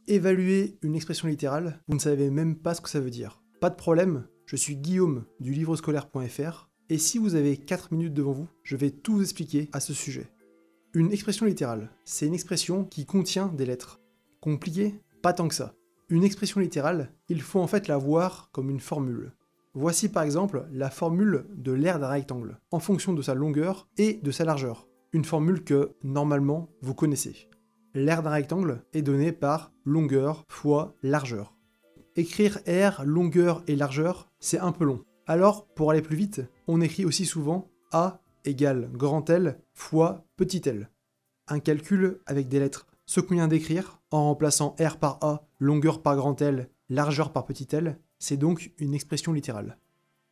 Évaluer une expression littérale, vous ne savez même pas ce que ça veut dire. Pas de problème, je suis Guillaume du livrescolaire.fr et si vous avez 4 minutes devant vous, je vais tout vous expliquer à ce sujet. Une expression littérale, c'est une expression qui contient des lettres. Compliqué? Pas tant que ça. Une expression littérale, il faut en fait la voir comme une formule. Voici par exemple la formule de l'aire d'un rectangle, en fonction de sa longueur et de sa largeur. Une formule que, normalement, vous connaissez. L'aire d'un rectangle est donné par longueur fois largeur. Écrire aire, longueur et largeur, c'est un peu long. Alors, pour aller plus vite, on écrit aussi souvent A égale grand L fois petit l. Un calcul avec des lettres. Ce qu'on vient d'écrire, en remplaçant R par A, longueur par grand L, largeur par petit l, c'est donc une expression littérale.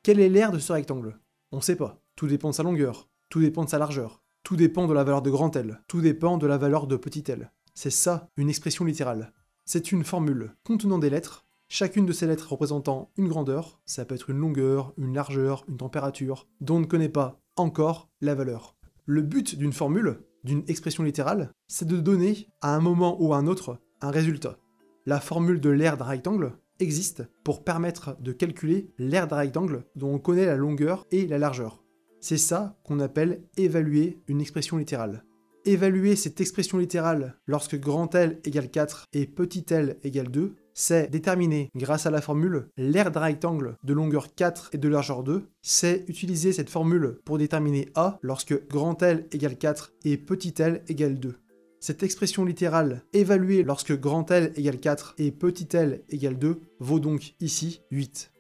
Quelle est l'aire de ce rectangle? On ne sait pas. Tout dépend de sa longueur, tout dépend de sa largeur, tout dépend de la valeur de grand L, tout dépend de la valeur de petit l. C'est ça, une expression littérale. C'est une formule contenant des lettres, chacune de ces lettres représentant une grandeur, ça peut être une longueur, une largeur, une température, dont on ne connaît pas encore la valeur. Le but d'une formule, d'une expression littérale, c'est de donner, à un moment ou à un autre, un résultat. La formule de l'aire d'un rectangle existe pour permettre de calculer l'aire d'un rectangle dont on connaît la longueur et la largeur. C'est ça qu'on appelle évaluer une expression littérale. Évaluer cette expression littérale lorsque grand L égale 4 et petit l égale 2, c'est déterminer, grâce à la formule, l'aire d'un rectangle de longueur 4 et de largeur 2, c'est utiliser cette formule pour déterminer A lorsque grand L égale 4 et petit l égale 2. Cette expression littérale, évaluée lorsque grand L égale 4 et petit l égale 2, vaut donc ici 8.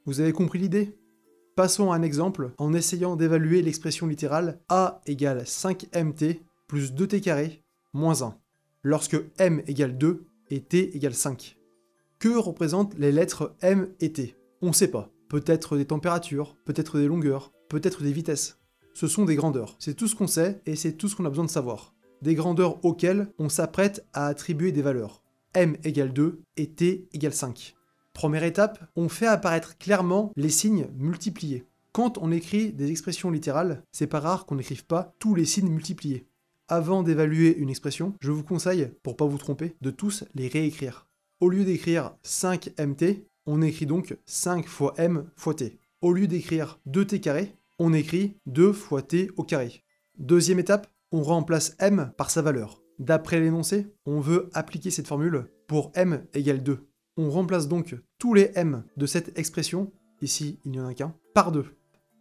Vous avez compris l'idée? Passons à un exemple en essayant d'évaluer l'expression littérale A égale 5mt plus 2t carré moins 1, lorsque m égale 2 et t égale 5. Que représentent les lettres m et t? On ne sait pas. Peut-être des températures, peut-être des longueurs, peut-être des vitesses. Ce sont des grandeurs. C'est tout ce qu'on sait et c'est tout ce qu'on a besoin de savoir. Des grandeurs auxquelles on s'apprête à attribuer des valeurs. M égale 2 et t égale 5. Première étape, on fait apparaître clairement les signes multipliés. Quand on écrit des expressions littérales, c'est pas rare qu'on n'écrive pas tous les signes multipliés. Avant d'évaluer une expression, je vous conseille, pour pas vous tromper, de tous les réécrire. Au lieu d'écrire 5mt, on écrit donc 5 fois m fois t. Au lieu d'écrire 2t carré, on écrit 2 fois t au carré. Deuxième étape, on remplace m par sa valeur. D'après l'énoncé, on veut appliquer cette formule pour m égale 2. On remplace donc tous les m de cette expression, ici il n'y en a qu'un, par 2.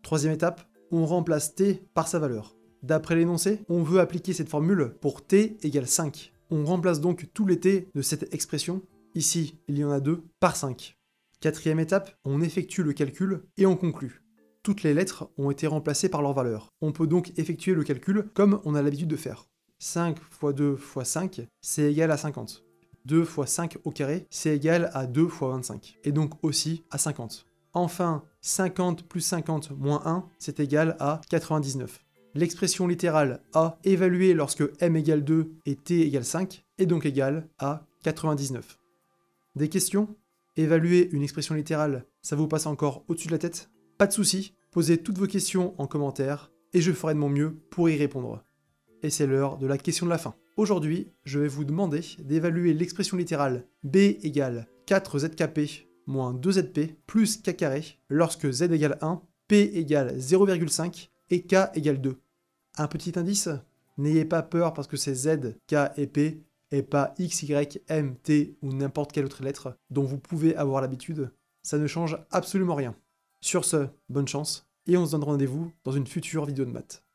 Troisième étape, on remplace t par sa valeur. D'après l'énoncé, on veut appliquer cette formule pour t égale 5. On remplace donc tous les t de cette expression, ici il y en a 2, par 5. Quatrième étape, on effectue le calcul et on conclut. Toutes les lettres ont été remplacées par leur valeur. On peut donc effectuer le calcul comme on a l'habitude de faire. 5 fois 2 fois 5, c'est égal à 50. 2 fois 5 au carré, c'est égal à 2 fois 25, et donc aussi à 50. Enfin, 50 plus 50 moins 1, c'est égal à 99. L'expression littérale A évaluée lorsque m égale 2 et t égale 5 est donc égale à 99. Des questions? Évaluer une expression littérale, ça vous passe encore au-dessus de la tête? Pas de souci, posez toutes vos questions en commentaire et je ferai de mon mieux pour y répondre. Et c'est l'heure de la question de la fin. Aujourd'hui, je vais vous demander d'évaluer l'expression littérale B égale 4zkp moins 2zp plus k carré lorsque z égale 1, p égale 0,5 et k égale 2. Un petit indice, n'ayez pas peur parce que c'est z, k et p, et pas x, y, m, t ou n'importe quelle autre lettre dont vous pouvez avoir l'habitude. Ça ne change absolument rien. Sur ce, bonne chance, et on se donne rendez-vous dans une future vidéo de maths.